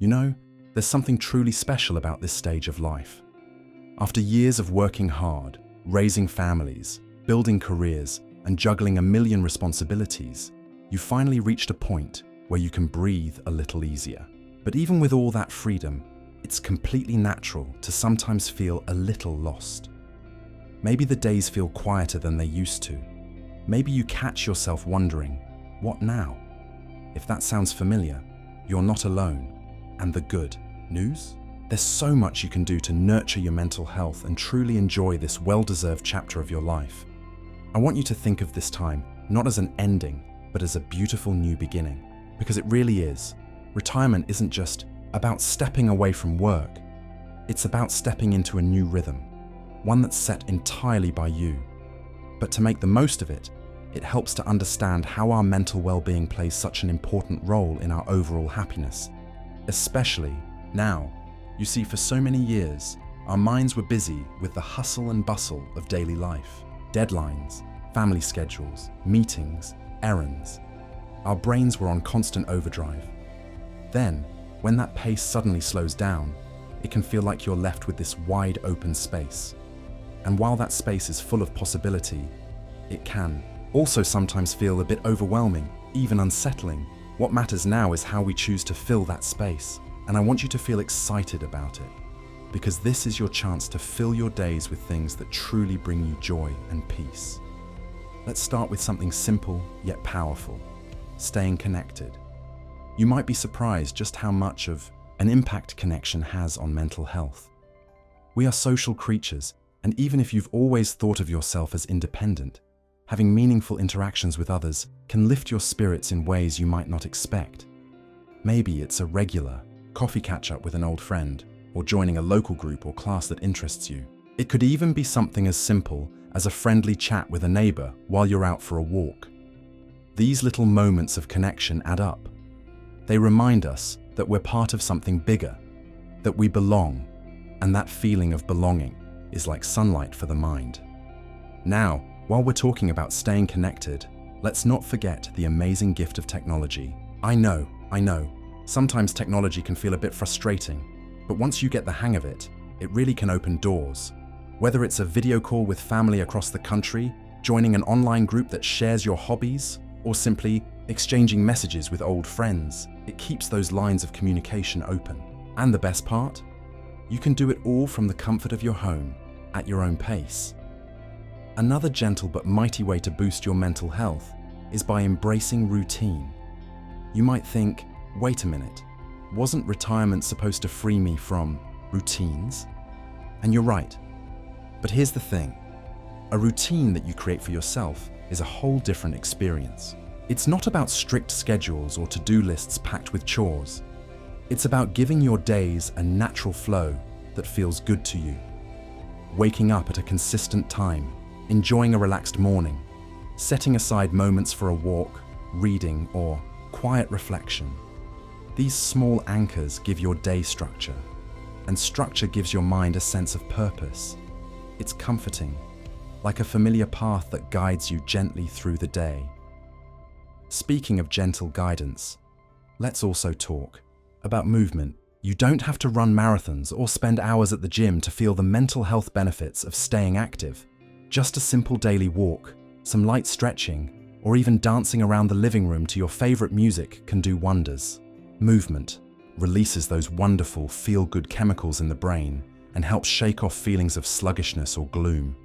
You know, there's something truly special about this stage of life. After years of working hard, raising families, building careers, and juggling a million responsibilities, you finally reached a point where you can breathe a little easier. But even with all that freedom, it's completely natural to sometimes feel a little lost. Maybe the days feel quieter than they used to. Maybe you catch yourself wondering, what now? If that sounds familiar, you're not alone. And the good news? There's so much you can do to nurture your mental health and truly enjoy this well-deserved chapter of your life. I want you to think of this time not as an ending, but as a beautiful new beginning. Because it really is. Retirement isn't just about stepping away from work. It's about stepping into a new rhythm, one that's set entirely by you. But to make the most of it, it helps to understand how our mental well-being plays such an important role in our overall happiness. Especially now. You see, for so many years, our minds were busy with the hustle and bustle of daily life. Deadlines, family schedules, meetings, errands. Our brains were on constant overdrive. Then, when that pace suddenly slows down, it can feel like you're left with this wide open space. And while that space is full of possibility, it can also sometimes feel a bit overwhelming, even unsettling. What matters now is how we choose to fill that space. And I want you to feel excited about it, because this is your chance to fill your days with things that truly bring you joy and peace. Let's start with something simple yet powerful: staying connected. You might be surprised just how much of an impact connection has on mental health. We are social creatures, and even if you've always thought of yourself as independent, having meaningful interactions with others can lift your spirits in ways you might not expect. Maybe it's a regular coffee catch-up with an old friend, or joining a local group or class that interests you. It could even be something as simple as a friendly chat with a neighbor while you're out for a walk. These little moments of connection add up. They remind us that we're part of something bigger, that we belong, and that feeling of belonging is like sunlight for the mind. Now, while we're talking about staying connected, let's not forget the amazing gift of technology. I know, sometimes technology can feel a bit frustrating, but once you get the hang of it, it really can open doors. Whether it's a video call with family across the country, joining an online group that shares your hobbies, or simply exchanging messages with old friends, it keeps those lines of communication open. And the best part? You can do it all from the comfort of your home, at your own pace. Another gentle but mighty way to boost your mental health is by embracing routine. You might think, wait a minute, wasn't retirement supposed to free me from routines? And you're right. But here's the thing. A routine that you create for yourself is a whole different experience. It's not about strict schedules or to-do lists packed with chores. It's about giving your days a natural flow that feels good to you. Waking up at a consistent time, enjoying a relaxed morning, setting aside moments for a walk, reading, or quiet reflection. These small anchors give your day structure, and structure gives your mind a sense of purpose. It's comforting, like a familiar path that guides you gently through the day. Speaking of gentle guidance, let's also talk about movement. You don't have to run marathons or spend hours at the gym to feel the mental health benefits of staying active. Just a simple daily walk, some light stretching, or even dancing around the living room to your favorite music can do wonders. Movement releases those wonderful feel-good chemicals in the brain and helps shake off feelings of sluggishness or gloom.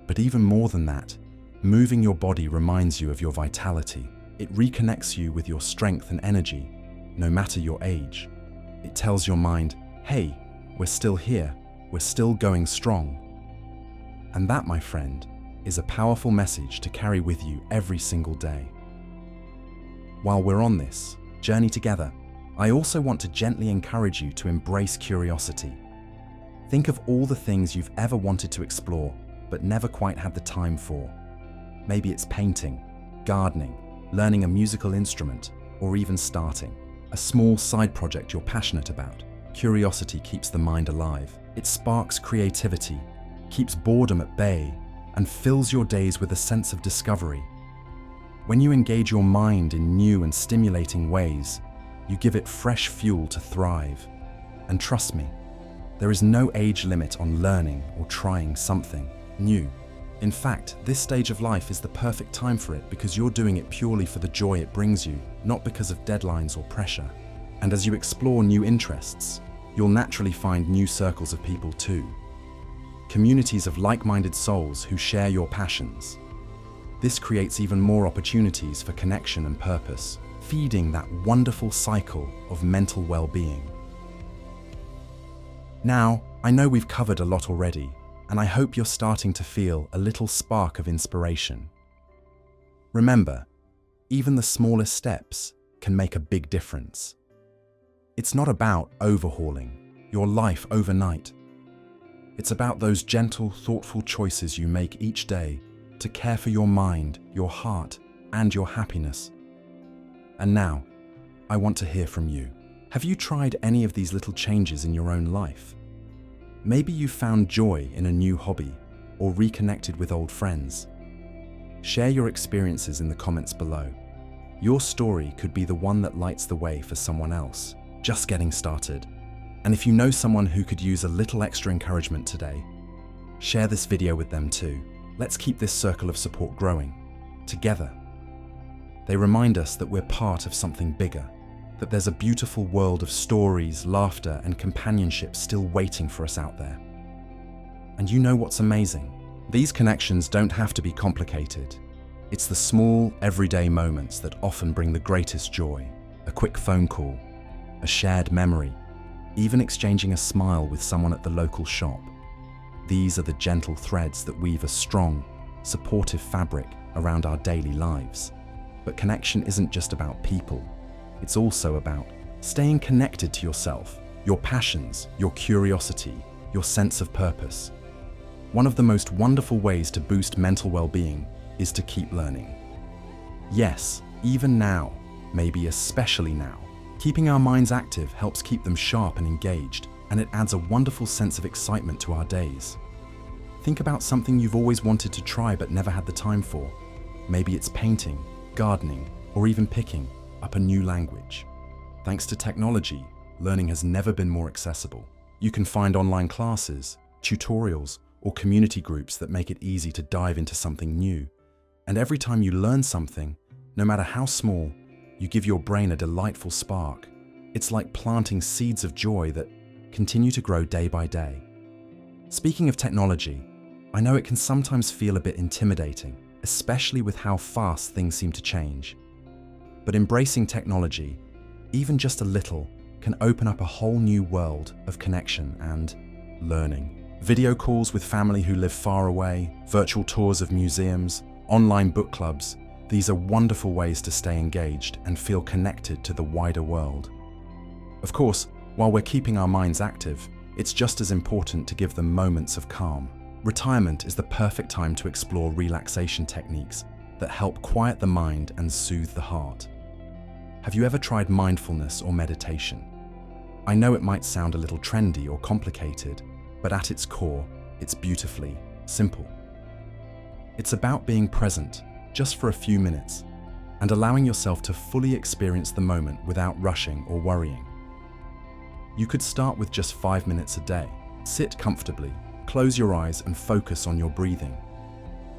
But even more than that, moving your body reminds you of your vitality. It reconnects you with your strength and energy, no matter your age. It tells your mind, hey, we're still here, we're still going strong. And that, my friend, is a powerful message to carry with you every single day. While we're on this journey together, I also want to gently encourage you to embrace curiosity. Think of all the things you've ever wanted to explore, but never quite had the time for. Maybe it's painting, gardening, learning a musical instrument, or even starting a small side project you're passionate about. Curiosity keeps the mind alive. It sparks creativity, keeps boredom at bay, and fills your days with a sense of discovery. When you engage your mind in new and stimulating ways, You give it fresh fuel to thrive. And trust me, there is no age limit on learning or trying something new. In fact, this stage of life is the perfect time for it because you're doing it purely for the joy it brings you, not because of deadlines or pressure. And as you explore new interests, you'll naturally find new circles of people too. Communities of like-minded souls who share your passions. This creates even more opportunities for connection and purpose, feeding that wonderful cycle of mental well-being. Now, I know we've covered a lot already, and I hope you're starting to feel a little spark of inspiration. Remember, even the smallest steps can make a big difference. It's not about overhauling your life overnight. It's about those gentle, thoughtful choices you make each day to care for your mind, your heart, and your happiness. And now, I want to hear from you. Have you tried any of these little changes in your own life? Maybe you found joy in a new hobby or reconnected with old friends. Share your experiences in the comments below. Your story could be the one that lights the way for someone else, just getting started. And if you know someone who could use a little extra encouragement today, share this video with them too. Let's keep this circle of support growing, together. They remind us that we're part of something bigger, that there's a beautiful world of stories, laughter, and companionship still waiting for us out there. And you know what's amazing? These connections don't have to be complicated. It's the small, everyday moments that often bring the greatest joy. A quick phone call, a shared memory, even exchanging a smile with someone at the local shop. These are the gentle threads that weave a strong, supportive fabric around our daily lives. But connection isn't just about people. It's also about staying connected to yourself, your passions, your curiosity, your sense of purpose. One of the most wonderful ways to boost mental well-being is to keep learning. Yes, even now, maybe especially now. Keeping our minds active helps keep them sharp and engaged, and it adds a wonderful sense of excitement to our days. Think about something you've always wanted to try but never had the time for. Maybe it's painting, gardening, or even picking up a new language. Thanks to technology, learning has never been more accessible. You can find online classes, tutorials, or community groups that make it easy to dive into something new. And every time you learn something, no matter how small, you give your brain a delightful spark. It's like planting seeds of joy that continue to grow day by day. Speaking of technology, I know it can sometimes feel a bit intimidating, especially with how fast things seem to change. But embracing technology, even just a little, can open up a whole new world of connection and learning. Video calls with family who live far away, virtual tours of museums, online book clubs, these are wonderful ways to stay engaged and feel connected to the wider world. Of course, while we're keeping our minds active, it's just as important to give them moments of calm. Retirement is the perfect time to explore relaxation techniques that help quiet the mind and soothe the heart. Have you ever tried mindfulness or meditation? I know it might sound a little trendy or complicated, but at its core, it's beautifully simple. It's about being present, just for a few minutes, and allowing yourself to fully experience the moment without rushing or worrying. You could start with just 5 minutes a day. Sit comfortably, close your eyes and focus on your breathing.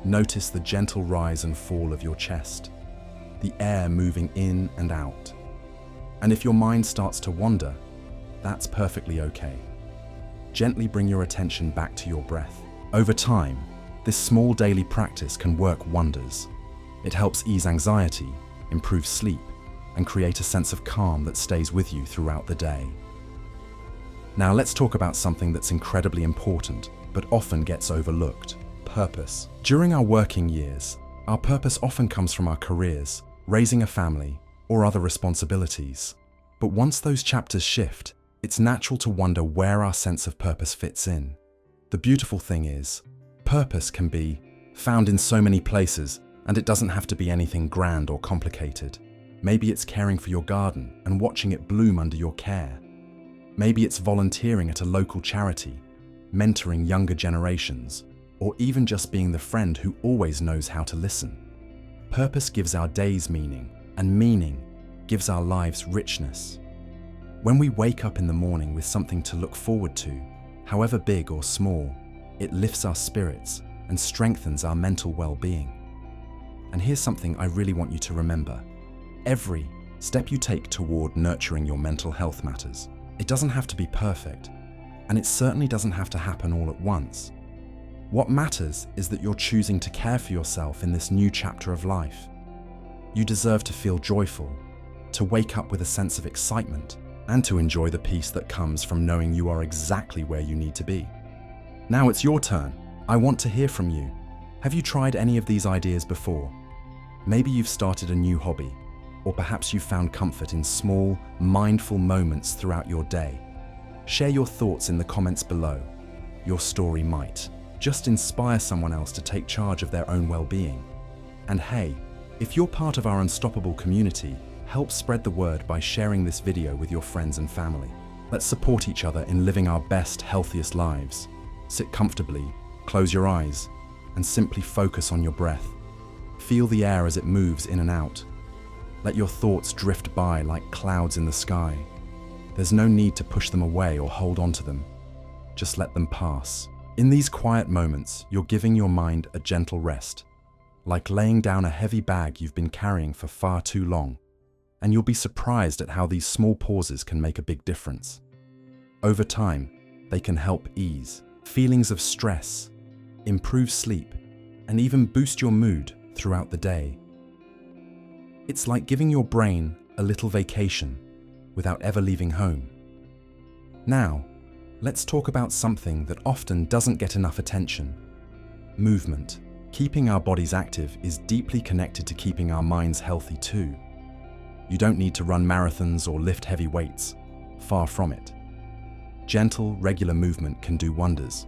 Notice the gentle rise and fall of your chest, the air moving in and out. And if your mind starts to wander, that's perfectly okay. Gently bring your attention back to your breath. Over time, this small daily practice can work wonders. It helps ease anxiety, improve sleep, and create a sense of calm that stays with you throughout the day. Now let's talk about something that's incredibly important, but often gets overlooked: purpose. During our working years, our purpose often comes from our careers, raising a family, or other responsibilities. But once those chapters shift, it's natural to wonder where our sense of purpose fits in. The beautiful thing is, purpose can be found in so many places, and it doesn't have to be anything grand or complicated. Maybe it's caring for your garden and watching it bloom under your care. Maybe it's volunteering at a local charity, mentoring younger generations, or even just being the friend who always knows how to listen. Purpose gives our days meaning, and meaning gives our lives richness. When we wake up in the morning with something to look forward to, however big or small, it lifts our spirits and strengthens our mental well-being. And here's something I really want you to remember. Every step you take toward nurturing your mental health matters. It doesn't have to be perfect, and it certainly doesn't have to happen all at once. What matters is that you're choosing to care for yourself in this new chapter of life. You deserve to feel joyful, to wake up with a sense of excitement, and to enjoy the peace that comes from knowing you are exactly where you need to be. Now it's your turn. I want to hear from you. Have you tried any of these ideas before? Maybe you've started a new hobby, or perhaps you've found comfort in small, mindful moments throughout your day. Share your thoughts in the comments below. Your story might just inspire someone else to take charge of their own well-being. And hey, if you're part of our unstoppable community, help spread the word by sharing this video with your friends and family. Let's support each other in living our best, healthiest lives. Sit comfortably, close your eyes, and simply focus on your breath. Feel the air as it moves in and out. Let your thoughts drift by like clouds in the sky. There's no need to push them away or hold on to them. Just let them pass. In these quiet moments, you're giving your mind a gentle rest, like laying down a heavy bag you've been carrying for far too long. And you'll be surprised at how these small pauses can make a big difference. Over time, they can help ease feelings of stress, improve sleep, and even boost your mood throughout the day. It's like giving your brain a little vacation without ever leaving home. Now, let's talk about something that often doesn't get enough attention: movement. Keeping our bodies active is deeply connected to keeping our minds healthy too. You don't need to run marathons or lift heavy weights. Far from it. Gentle, regular movement can do wonders.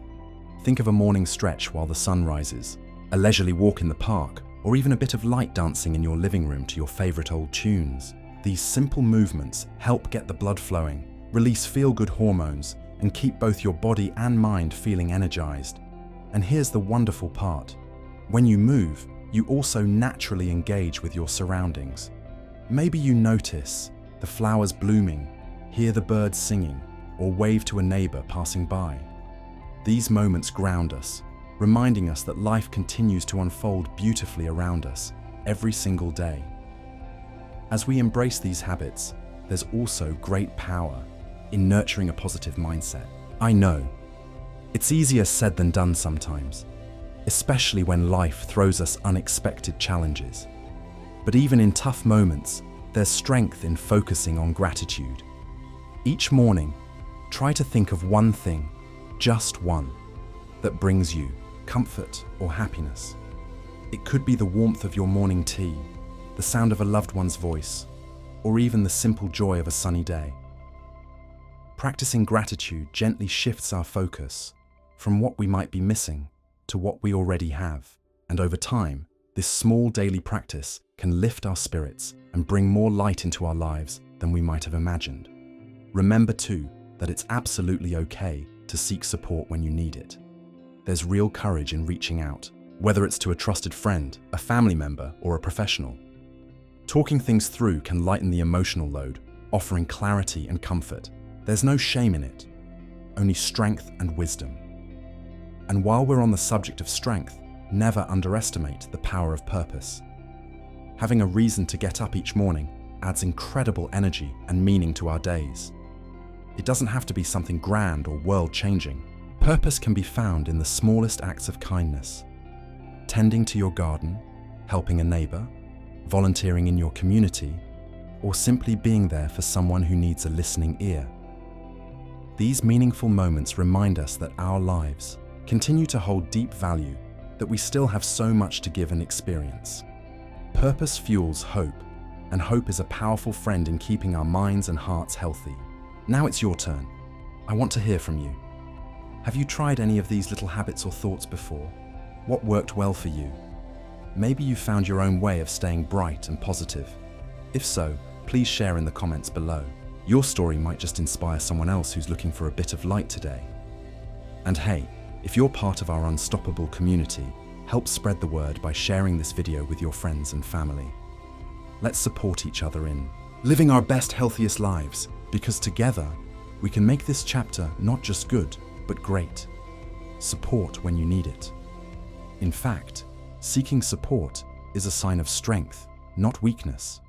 Think of a morning stretch while the sun rises, a leisurely walk in the park, or even a bit of light dancing in your living room to your favorite old tunes. These simple movements help get the blood flowing, release feel-good hormones, and keep both your body and mind feeling energized. And here's the wonderful part. When you move, you also naturally engage with your surroundings. Maybe you notice the flowers blooming, hear the birds singing, or wave to a neighbor passing by. These moments ground us, reminding us that life continues to unfold beautifully around us every single day. As we embrace these habits, there's also great power in nurturing a positive mindset. I know, it's easier said than done sometimes, especially when life throws us unexpected challenges. But even in tough moments, there's strength in focusing on gratitude. Each morning, try to think of one thing, just one, that brings you comfort or happiness. It could be the warmth of your morning tea, the sound of a loved one's voice, or even the simple joy of a sunny day. Practicing gratitude gently shifts our focus from what we might be missing to what we already have. And over time, this small daily practice can lift our spirits and bring more light into our lives than we might have imagined. Remember too that it's absolutely okay to seek support when you need it. There's real courage in reaching out, whether it's to a trusted friend, a family member, or a professional. Talking things through can lighten the emotional load, offering clarity and comfort. There's no shame in it, only strength and wisdom. And while we're on the subject of strength, never underestimate the power of purpose. Having a reason to get up each morning adds incredible energy and meaning to our days. It doesn't have to be something grand or world-changing. Purpose can be found in the smallest acts of kindness. Tending to your garden, helping a neighbor, volunteering in your community, or simply being there for someone who needs a listening ear. These meaningful moments remind us that our lives continue to hold deep value, that we still have so much to give and experience. Purpose fuels hope, and hope is a powerful friend in keeping our minds and hearts healthy. Now it's your turn. I want to hear from you. Have you tried any of these little habits or thoughts before? What worked well for you? Maybe you found your own way of staying bright and positive. If so, please share in the comments below. Your story might just inspire someone else who's looking for a bit of light today. And hey, if you're part of our unstoppable community, help spread the word by sharing this video with your friends and family. Let's support each other in living our best, healthiest lives. Because together, we can make this chapter not just good, but great. Support when you need it. In fact, seeking support is a sign of strength, not weakness.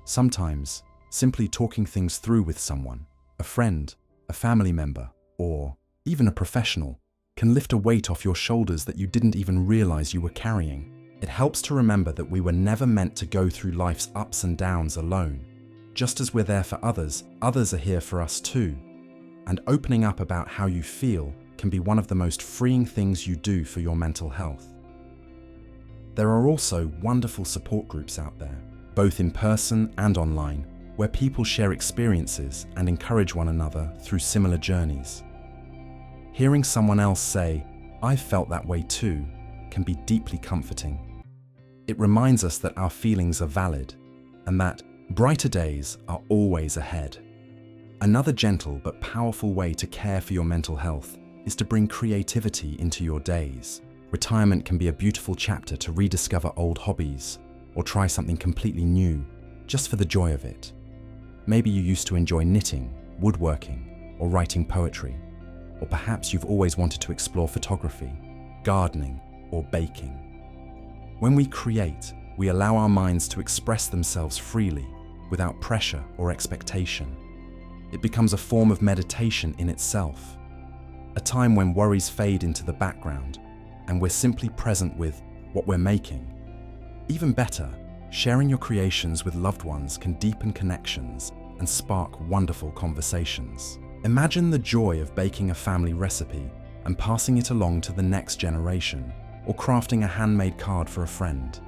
Sometimes, simply talking things through with someone, a friend, a family member, or even a professional, can lift a weight off your shoulders that you didn't even realize you were carrying. It helps to remember that we were never meant to go through life's ups and downs alone. Just as we're there for others, others are here for us too. And opening up about how you feel can be one of the most freeing things you do for your mental health. There are also wonderful support groups out there, both in person and online, where people share experiences and encourage one another through similar journeys. Hearing someone else say, "I've felt that way too," can be deeply comforting. It reminds us that our feelings are valid and that brighter days are always ahead. Another gentle but powerful way to care for your mental health is to bring creativity into your days. Retirement can be a beautiful chapter to rediscover old hobbies or try something completely new, just for the joy of it. Maybe you used to enjoy knitting, woodworking, or writing poetry. Or perhaps you've always wanted to explore photography, gardening, or baking. When we create, we allow our minds to express themselves freely, without pressure or expectation. It becomes a form of meditation in itself, a time when worries fade into the background, and we're simply present with what we're making. Even better, sharing your creations with loved ones can deepen connections and spark wonderful conversations. Imagine the joy of baking a family recipe and passing it along to the next generation, or crafting a handmade card for a friend.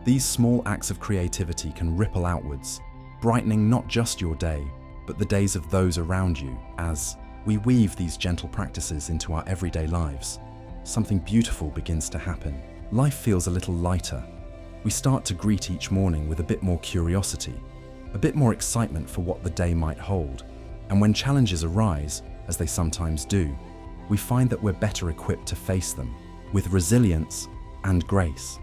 These small acts of creativity can ripple outwards, brightening not just your day, but the days of those around you. As we weave these gentle practices into our everyday lives, something beautiful begins to happen. Life feels a little lighter. We start to greet each morning with a bit more curiosity, a bit more excitement for what the day might hold. And when challenges arise, as they sometimes do, we find that we're better equipped to face them with resilience and grace.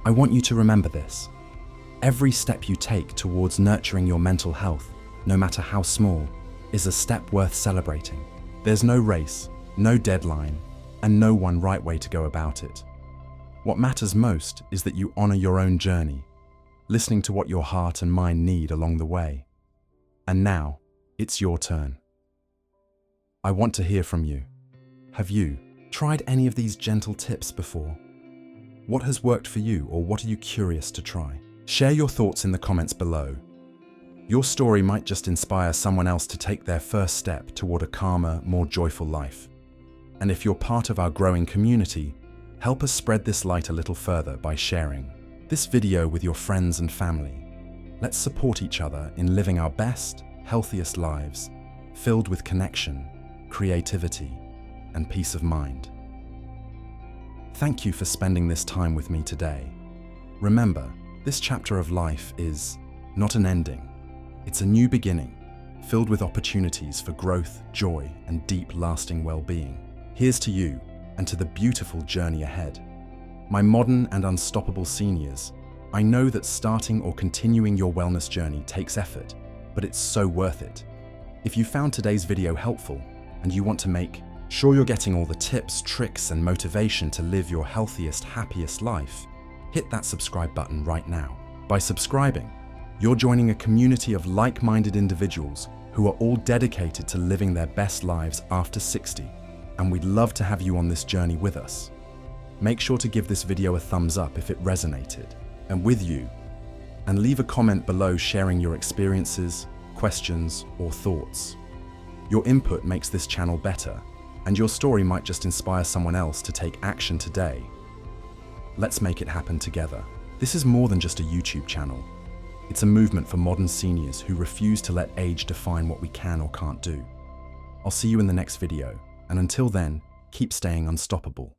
I want you to remember this. Every step you take towards nurturing your mental health, no matter how small, is a step worth celebrating. There's no race, no deadline, and no one right way to go about it. What matters most is that you honor your own journey, listening to what your heart and mind need along the way. And now, it's your turn. I want to hear from you. Have you tried any of these gentle tips before? What has worked for you, or what are you curious to try? Share your thoughts in the comments below. Your story might just inspire someone else to take their first step toward a calmer, more joyful life. And if you're part of our growing community, help us spread this light a little further by sharing this video with your friends and family. Let's support each other in living our best, healthiest lives, filled with connection, creativity, and peace of mind. Thank you for spending this time with me today. Remember, this chapter of life is not an ending. It's a new beginning, filled with opportunities for growth, joy, and deep, lasting well-being. Here's to you and to the beautiful journey ahead. My modern and unstoppable seniors, I know that starting or continuing your wellness journey takes effort, but it's so worth it. If you found today's video helpful and you want to make sure you're getting all the tips, tricks, and motivation to live your healthiest, happiest life, hit that subscribe button right now. By subscribing, you're joining a community of like-minded individuals who are all dedicated to living their best lives after 60, and we'd love to have you on this journey with us. Make sure to give this video a thumbs up if it resonated and with you, and leave a comment below sharing your experiences, questions, or thoughts. Your input makes this channel better, and your story might just inspire someone else to take action today. Let's make it happen together. This is more than just a YouTube channel. It's a movement for modern seniors who refuse to let age define what we can or can't do. I'll see you in the next video, and until then, keep staying unstoppable.